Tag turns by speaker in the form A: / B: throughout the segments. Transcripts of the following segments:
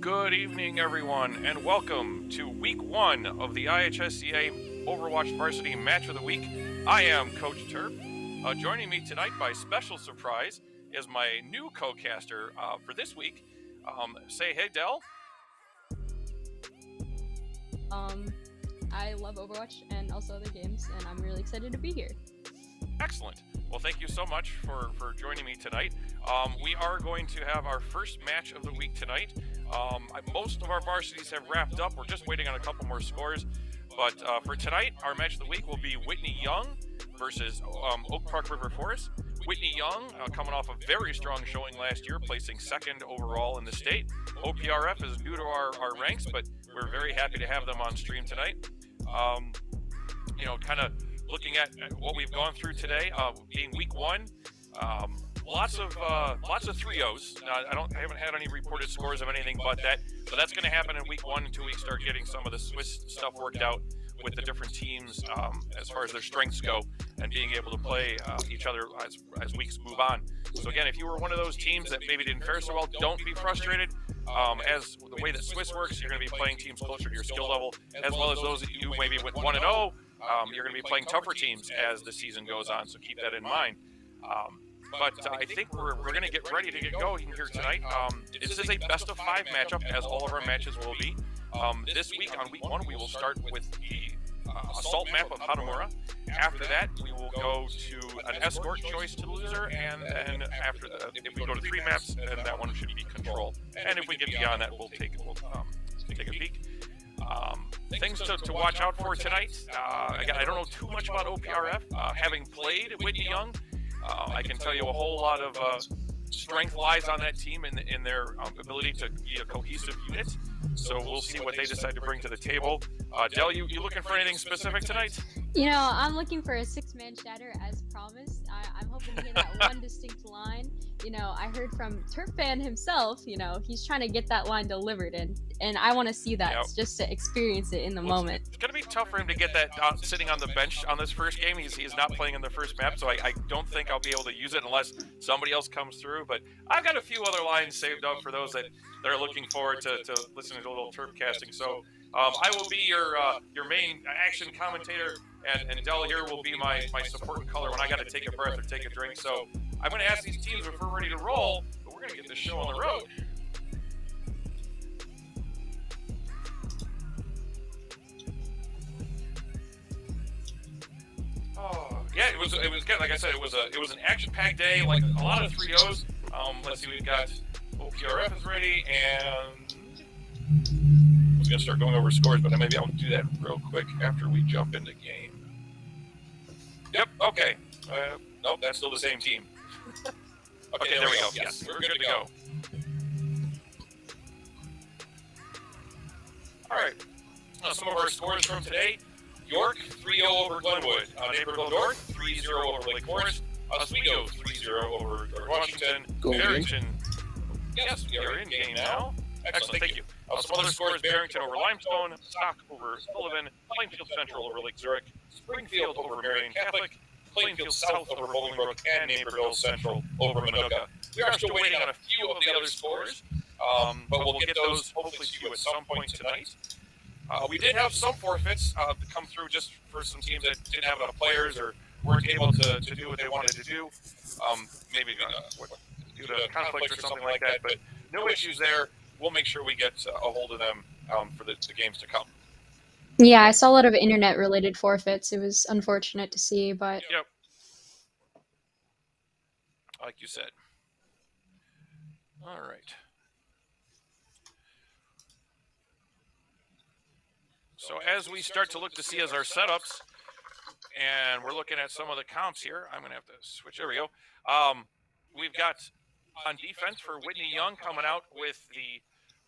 A: Good evening, everyone, and welcome to Week 1 of the IHSEA Overwatch Varsity Match of the Week. I am Coach Turp. Joining me tonight by special surprise is my new co-caster for this week. Say hey, Del.
B: I love Overwatch and also other games, and I'm really excited to be here.
A: Excellent. Well, thank you so much for joining me tonight. We are going to have our first match of the week tonight. Most of our varsities have wrapped up. We're just waiting on a couple more scores. But for tonight, our match of the week will be Whitney Young versus Oak Park River Forest. Whitney Young, coming off a very strong showing last year, placing second overall in the state. OPRF is new to our ranks, but we're very happy to have them on stream tonight. Kind of looking at what we've gone through today, being week 1. Lots of 3-0s. I haven't had any reported scores of anything but that. But that's going to happen in week 1 until we start getting some of the Swiss stuff worked out with the different teams as far as their strengths go and being able to play each other as weeks move on. So again, if you were one of those teams that maybe didn't fare so well, don't be frustrated. As the way that Swiss works, you're going to be playing teams closer to your skill level, as well as those that you maybe went 1-0. You're going to be playing tougher teams as the season goes on, so keep that in mind. But I think we're going to get ready to get going here tonight. This is a best-of-5 matchup, as all of our matches will be. This week, on week 1, we will start with the assault map of Hanamura. After that, we will go to an escort choice to the loser, and then after if we go to 3 maps, then that one should be control. And if we get beyond that, we'll take a peek. Things to watch out for tonight. Again, I don't know too much about OPRF. Having played Whitney Young, I can tell you a whole lot of strength lies on that team in their ability to be a cohesive unit. So we'll see what they decide to bring to the table. Del, you looking for anything specific tonight?
B: I'm looking for a 6-man shatter as promised. I'm hoping to hear that one distinct line. I heard from Turf Fan himself, he's trying to get that line delivered, and I want to see that just to experience it in the moment.
A: It's going to be tough for him to get that sitting on the bench on this first game. He's not playing in the first map, so I don't think I'll be able to use it unless somebody else comes through. But I've got a few other lines saved up for those that are looking forward to listening to a little Turf casting. So I will be your main action commentator, and Del here will be my support and color when I got to take a breath or take a drink. So I'm going to ask these teams if we're ready to roll, but we're going to get this show on the road. Oh, yeah, it was good. Like I said, it was an action-packed day, like a lot of 3-0s. Let's see, we've got OPRF is ready, and I was going to start going over scores, but maybe I'll do that real quick after we jump into game. Yep, okay. Nope, that's still the same team. Okay, there we go. Yes, we're good to go. All right. Some of our scores from today. York, 3-0 over Glenwood. Naperville North, 3-0 over Lake Forest. Oswego, 3-0 over George Washington. Barrington. Yes, we are in game now. Excellent, thank you. Some other scores, Barrington over Limestone, Stock over Sullivan, Plainfield Central over Lake Zurich, Springfield over Marion Catholic, Plainfield South over Bolingbrook, and Naperville Central over Manuka. We are still waiting on a few of the other scores, but we'll get those hopefully to you at some point tonight. We did have some forfeits come through just for some teams that didn't have enough players or weren't able to do what they wanted to do, maybe due to conflict or something like that, but no issues there. We'll make sure we get a hold of them for the games to come.
B: Yeah, I saw a lot of internet-related forfeits. It was unfortunate to see, but...
A: Yep. Like you said. All right. So as we start to look to see as our setups, and we're looking at some of the comps here, I'm going to have to switch. There we go. We've got on defense for Whitney Young coming out with the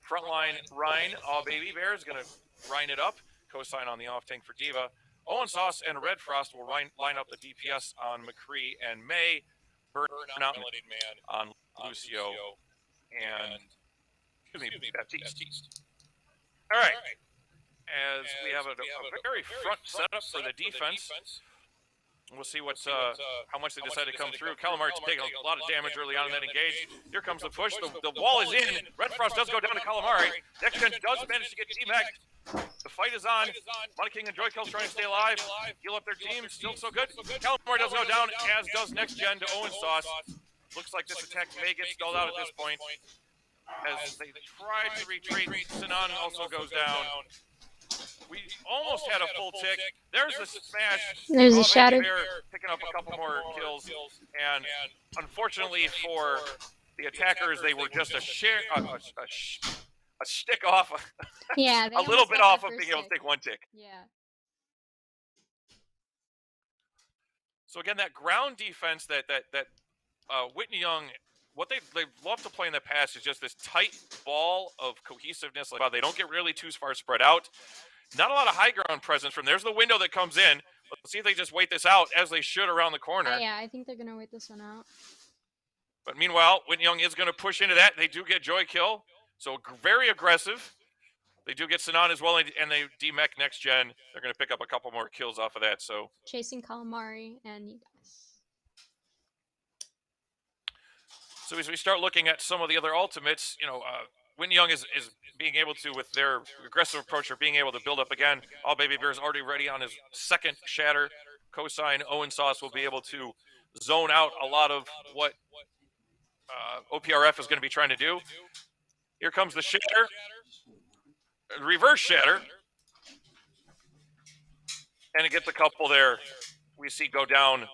A: frontline Ryan. Baby Bear is going to Ryan it up. Cosign on the off tank for Diva. Owen Sauce and Red Frost will line up the DPS on McCree and May. Burnout Man on Lucio and Baptiste. All right. As we have a very front setup for the defense. We'll see what's how much they decide to come through. Calamari's taking a lot of damage early on in that engage. Here comes the push. The wall is in. Red Frost does go down to Calamari. Next gen does manage to get T-Mac. The fight is on. Money King and Joy Kill's trying to stay alive. Heal up their team. Still so good. Calamari does go down, as does Next Gen to Owen Sauce. Looks like this attack may get stalled out at this point. As they try to retreat, Sinan also goes down. We almost had a full tick. There's the smash.
B: There's a shatter.
A: Picking up a couple more kills. And unfortunately for the attackers, they were just a stick off.
B: Yeah,
A: a little bit off of being able to take one tick.
B: Yeah.
A: So again, that ground defense that Whitney Young, what they love to play in the past is just this tight ball of cohesiveness. Like, they don't get really too far spread out. Not a lot of high ground presence from there's the window that comes in. Let's see if they just wait this out, as they should around the corner.
B: Yeah, I think they're going to wait this one out.
A: But meanwhile, Whitney Young is going to push into that. They do get Joy Kill, so very aggressive. They do get Sinan as well, and they demech Next Gen. They're going to pick up a couple more kills off of that. So
B: chasing Calamari and you guys.
A: So as we start looking at some of the other ultimates, Whitney Young is being able to, with their aggressive approach, or being able to build up again. All Baby Bear is already ready on his second shatter. Cosine Owen Sauce will be able to zone out a lot of what OPRF is going to be trying to do. Here comes the shatter. Reverse shatter. And it gets a couple there we see go down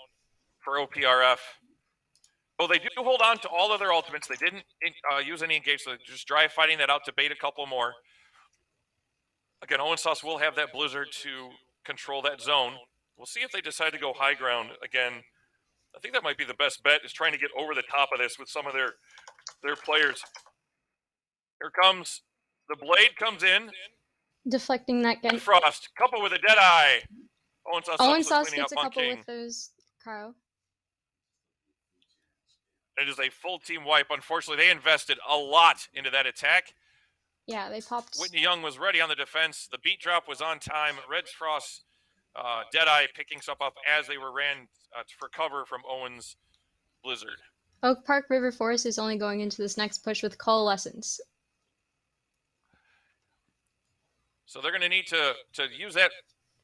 A: for OPRF. Well, they do hold on to all of their ultimates. They didn't use any engage, so just dry fighting that out to bait a couple more. Again, Owen Sauce will have that Blizzard to control that zone. We'll see if they decide to go high ground again. I think that might be the best bet, is trying to get over the top of this with some of their players. Here comes the blade, comes in.
B: Deflecting that guy.
A: Frost, couple with a dead eye.
B: Owen Sauce gets a couple with those, Carl.
A: It is a full team wipe. Unfortunately, they invested a lot into that attack.
B: Yeah, they popped.
A: Whitney Young was ready on the defense. The beat drop was on time. Red Frost, Deadeye picking stuff up as they were ran for cover from Owen's Blizzard.
B: Oak Park River Forest is only going into this next push with Coalescence.
A: So they're going to need to use that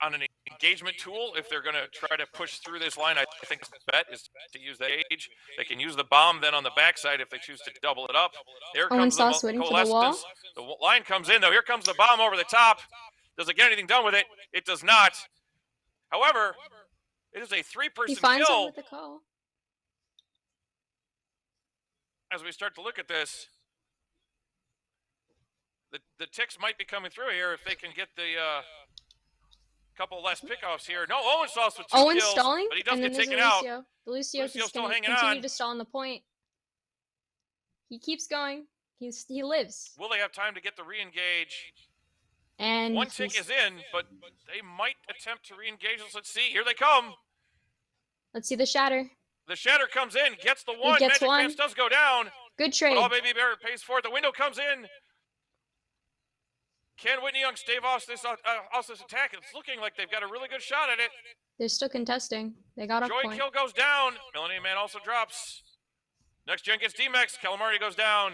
A: on an engagement tool if they're going to try to push through this line. I think the bet is to use the age. They can use the bomb then on the backside if they choose to double it up. Here comes
B: Sauce waiting for the wall.
A: The line comes in, though. Here comes the bomb over the top. Does it get anything done with it? It does not. However, it is a three-person
B: He finds
A: kill.
B: him with the call.
A: As we start to look at this, the ticks might be coming through here if they can get the couple less pickoffs here. No, Owen Sauce with two
B: Owen's
A: kills,
B: stalling,
A: but he does
B: and then
A: get
B: there's
A: taken
B: Lucio.
A: out.
B: The Lucio is
A: still
B: going to
A: hanging
B: continue
A: on.
B: to stall on the point. He keeps going. He lives.
A: Will they have time to get the re-engage?
B: And
A: one tick is in, but they might attempt to re-engage us. Let's see. Here they come.
B: Let's see the shatter.
A: The shatter comes in, gets the one.
B: He gets
A: Magic
B: one.
A: Pants does go down.
B: Good trade.
A: But All Baby Bear pays for it. The window comes in. Can Whitney Young stave off this attack? It's looking like they've got a really good shot at it.
B: They're still contesting. They got a
A: Joy
B: point.
A: Kill goes down. Millennium Man also drops. Next Gen gets D-Max. Calamari goes down.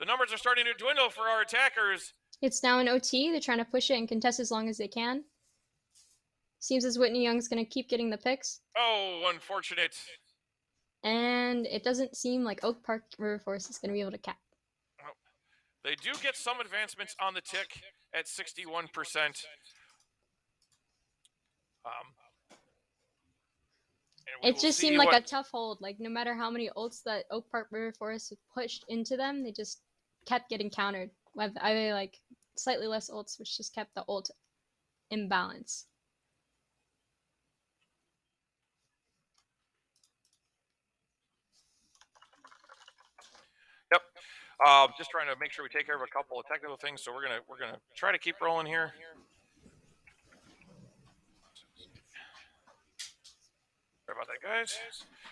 A: The numbers are starting to dwindle for our attackers.
B: It's now an OT. They're trying to push it and contest as long as they can. Seems as Whitney Young's going to keep getting the picks.
A: Oh, unfortunate.
B: And it doesn't seem like Oak Park River Forest is going to be able to cap.
A: They do get some advancements on the tick at 61%.
B: It just seemed like a tough hold. Like, no matter how many ults that Oak Park River Forest pushed into them, they just kept getting countered with either like slightly less ults, which just kept the ult imbalance.
A: Yep. Just trying to make sure we take care of a couple of technical things, so we're gonna try to keep rolling here. Sorry about that, guys.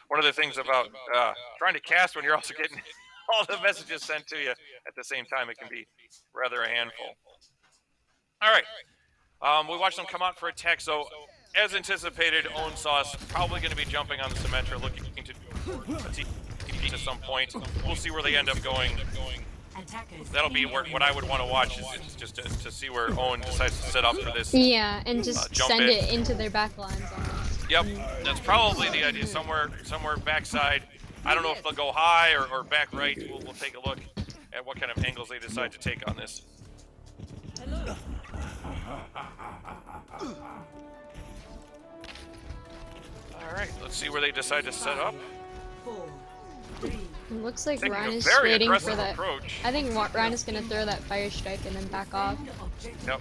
A: One of the things about trying to cast when you're also getting all the messages sent to you at the same time, it can be rather a handful. All right. We watched them come out for attack. So as anticipated, Own Sauce probably going to be jumping on the Symmetra, looking to TP at some point. We'll see where they end up going. That'll be what I would want to watch, is just to see where Owen decides to set up for this.
B: Yeah, and just send
A: in.
B: it into their back lines almost.
A: Yep, that's probably the idea. Somewhere backside. I don't know if they'll go high or back right. We'll take a look at what kind of angles they decide to take on this. All right, let's see where they decide to set up.
B: It looks like
A: Taking
B: Ryan
A: a
B: is
A: very
B: waiting for
A: aggressive
B: that.
A: approach.
B: I think Ryan is gonna throw that fire strike and then back off.
A: Yep.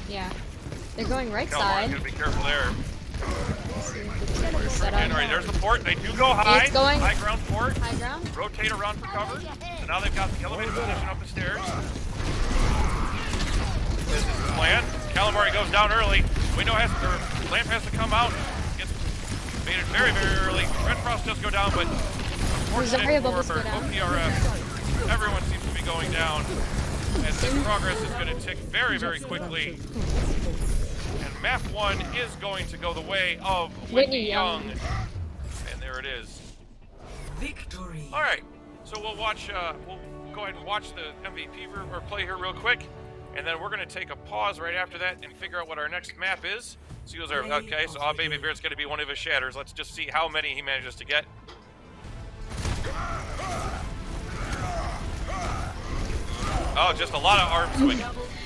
B: Yeah, they're going right
A: Calamari's
B: side.
A: gonna be careful there.
B: Let's see if they can set
A: All right,
B: up.
A: there's the port. They do go high.
B: It's going
A: high ground port.
B: high ground.
A: Rotate around for cover. So now they've got the elevated position up the stairs. This is the plan. Calamari goes down early. Window lamp has to come out. Gets baited very, very early. Red Frost does go down, but unfortunately for OPRF, everyone seems to be going down. And this progress is going to tick very, very quickly. And map 1 is going to go the way of Whitney Young. And there it is.
C: Victory.
A: All right, so we'll watch. We'll go ahead and watch the MVP or play here real quick, and then we're going to take a pause right after that and figure out what our next map is. So those are okay. So Baby Bear's going to be one of his shatters. Let's just see how many he manages to get. Oh, just a lot of arm swing.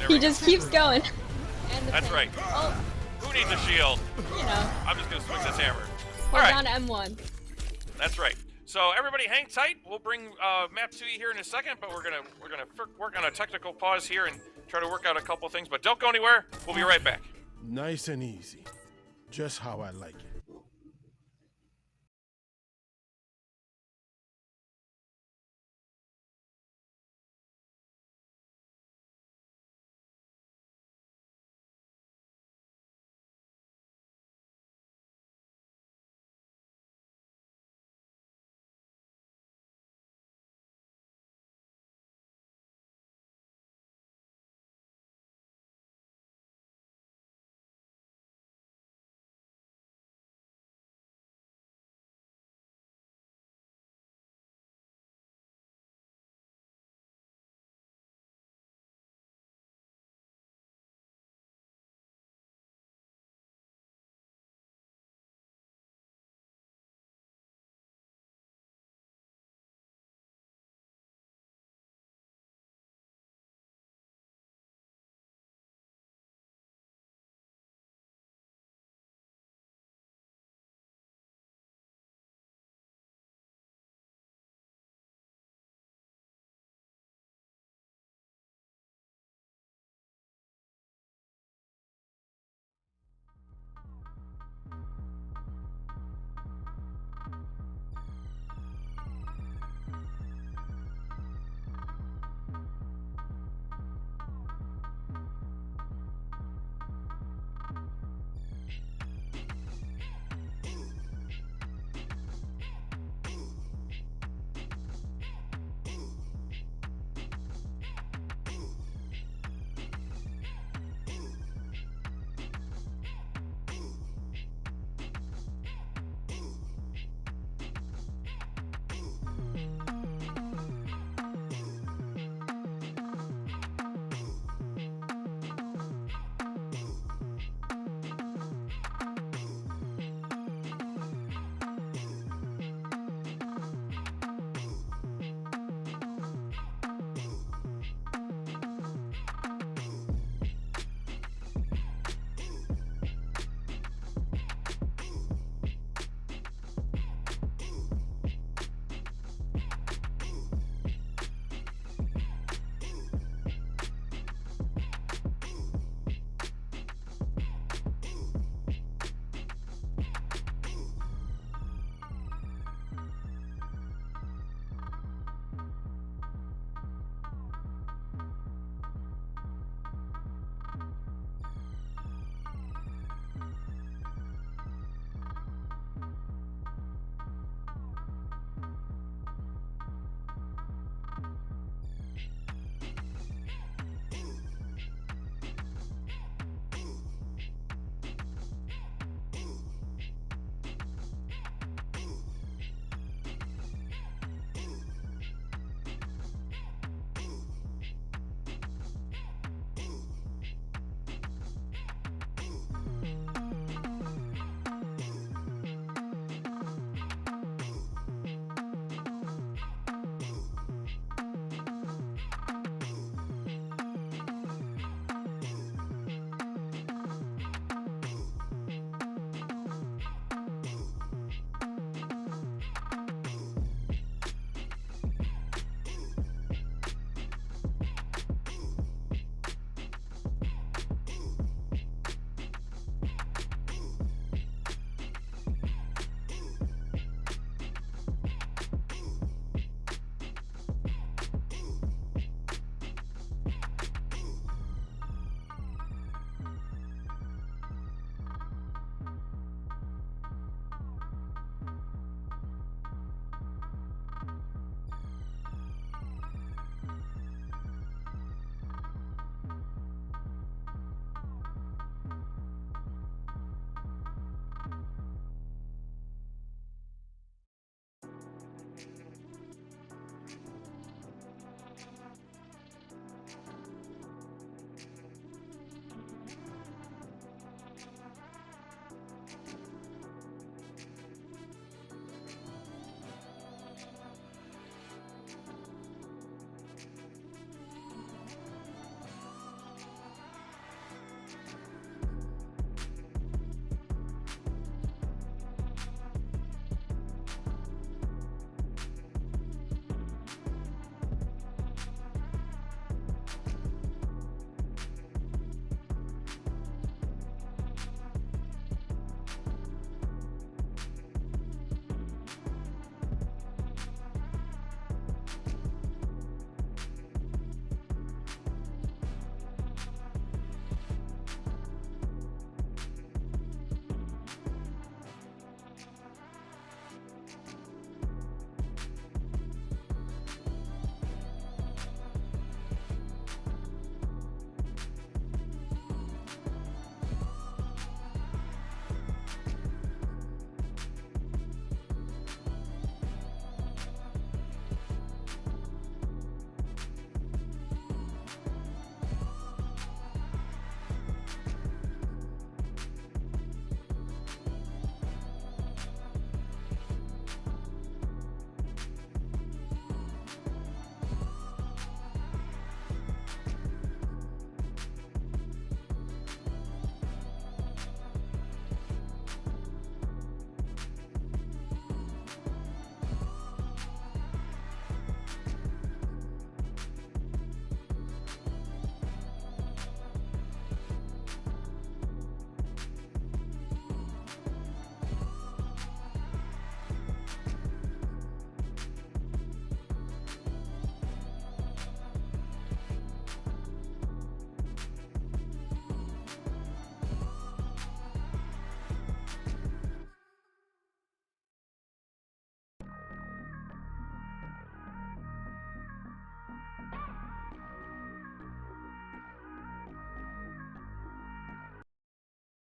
B: He just keeps going. And the
A: That's
B: thing.
A: right.
B: Oh,
A: Who needs a shield?
B: you know,
A: I'm just going to swing this hammer.
B: hold
A: All right.
B: down M1.
A: That's right. So everybody, hang tight. We'll bring map 2 here in a second, but we're gonna work on a technical pause here and try to work out a couple things. But don't go anywhere. We'll be right back.
D: Nice and easy. Just how I like it.